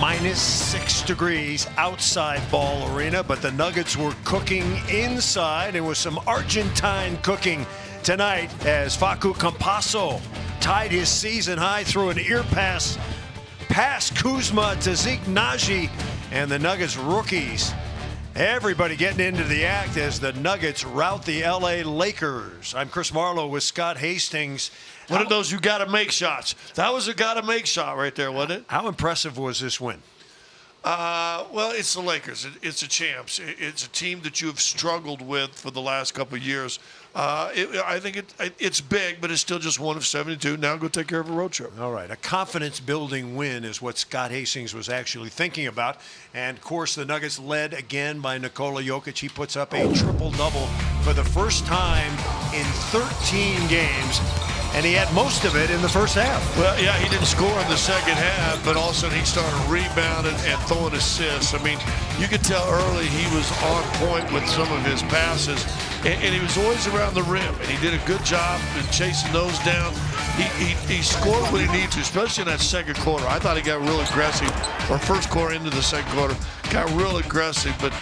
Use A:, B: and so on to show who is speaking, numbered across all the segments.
A: -6 degrees outside Ball Arena, but the Nuggets were cooking inside, and with some Argentine cooking tonight as Facu Campazzo tied his season high through an ear pass past Kuzma to Zeke Naji, and the Nuggets rookies. Everybody getting into the act as the Nuggets rout the LA Lakers. I'm Chris Marlowe with Scott Hastings.
B: One of those you got to make shots. That was a got to make shot right there, wasn't it?
A: How impressive was this win?
B: Well, it's the Lakers. It's the champs. It's a team that you have struggled with for the last couple of years. I think it's big, but it's still just one of 72. Now go take care of a road trip.
A: All right. A confidence-building win is what Scott Hastings was actually thinking about. And, of course, the Nuggets led again by Nikola Jokic. He puts up a triple-double for the first time in 13 games. And he had most of it in the first half.
B: Well, yeah, he didn't score in the second half, but all of a sudden he started rebounding and throwing assists. I mean, you could tell early he was on point with some of his passes, and he was always around the rim, and he did a good job in chasing those down. He scored when he needed to, especially in that second quarter. I thought he got real aggressive, or first quarter into the second quarter, got real aggressive, but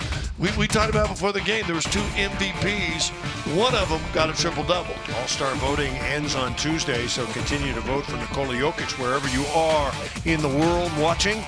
B: we talked about before the game, there was 2 MVPs. One of them got a triple-double.
A: All-Star voting ends on Tuesday, so continue to vote for Nikola Jokic wherever you are in the world watching.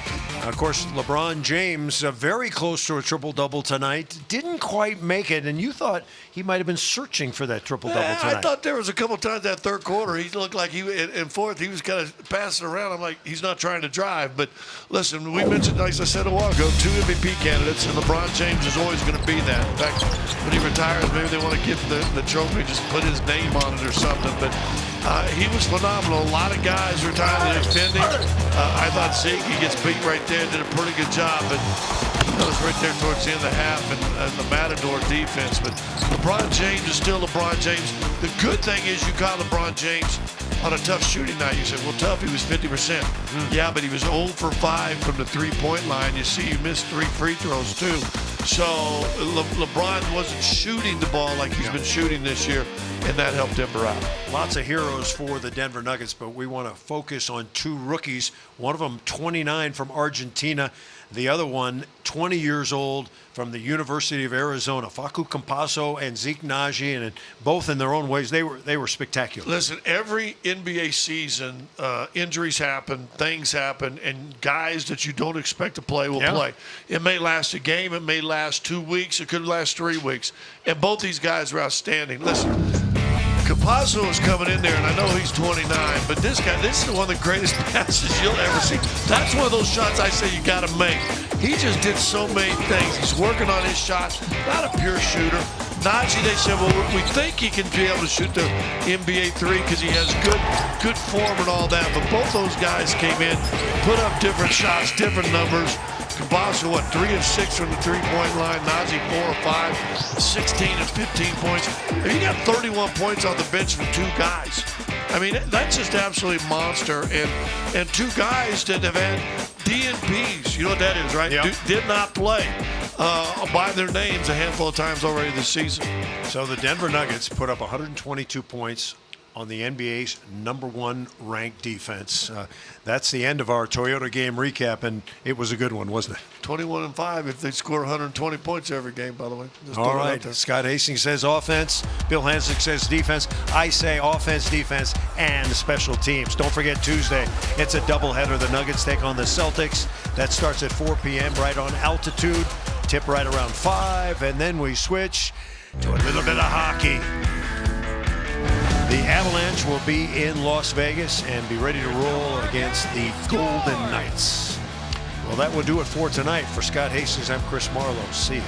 A: Of course, LeBron James, very close to a triple-double tonight. Didn't quite make it, and you thought he might have been searching for that triple-double tonight.
B: I thought there was a couple times that third quarter, he looked like in fourth, he was kind of passing around. I'm like, he's not trying to drive. But listen, we mentioned, like I said a while ago, 2 MVP candidates, and LeBron James is always going to be that. In fact, when he retires, maybe they want to give the trophy, just put his name on it or something. But he was phenomenal. A lot of guys are tired of defending. I thought Zeke, he gets beat right there, did a pretty good job. But that was right there towards the end of the half, and the Matador defense. But LeBron James is still LeBron James. The good thing is you caught LeBron James on a tough shooting night. You said, well, tough, he was 50%. Yeah, but he was 0 for 5 from the three-point line. You see, he missed 3 free throws, too. So LeBron wasn't shooting the ball like he's been shooting this year, and that helped Denver out.
A: Lots of heroes for the Denver Nuggets, but we want to focus on 2 rookies. One of them, 29 from Argentina. The other one, 20 years old from the University of Arizona. Facu Campazzo and Zeke Naji, and both in their own ways, they were spectacular.
B: Listen, every NBA season, injuries happen, things happen, and guys that you don't expect to play will play. It may last a game, it may last 2 weeks, it could last 3 weeks. And both these guys are outstanding. Listen, Campazzo is coming in there, and I know he's 29, but this is one of the greatest passes you'll ever see. That's one of those shots I say you got to make. He just did so many things. He's working on his shots, not a pure shooter. Naji, they said, well, we think he can be able to shoot the NBA 3 because he has good form and all that, but both those guys came in, put up different shots, different numbers. Campazzo, 3 of 6 from the three-point line. Naji, 4 of 5, 16 and 15 points. He got 31 points on the bench from 2 guys. I mean, that's just absolutely monster. And 2 guys that have had DNPs. You know what that is, right?
A: Yep.
B: Did not play by their names a handful of times already this season.
A: So the Denver Nuggets put up 122 points on the NBA's #1 ranked defense. That's the end of our Toyota game recap, and it was a good one, wasn't it?
B: 21-5 if they score 120 points every game, by the way.
A: All right. Scott Hastings says offense. Bill Hansick says defense. I say offense, defense, and special teams. Don't forget Tuesday. It's a doubleheader. The Nuggets take on the Celtics. That starts at 4 p.m. right on Altitude. Tip right around 5, and then we switch to a little bit of hockey. The Avalanche will be in Las Vegas and be ready to roll against the Golden Knights. Well, that will do it for tonight. For Scott Hastings, I'm Chris Marlowe. See you.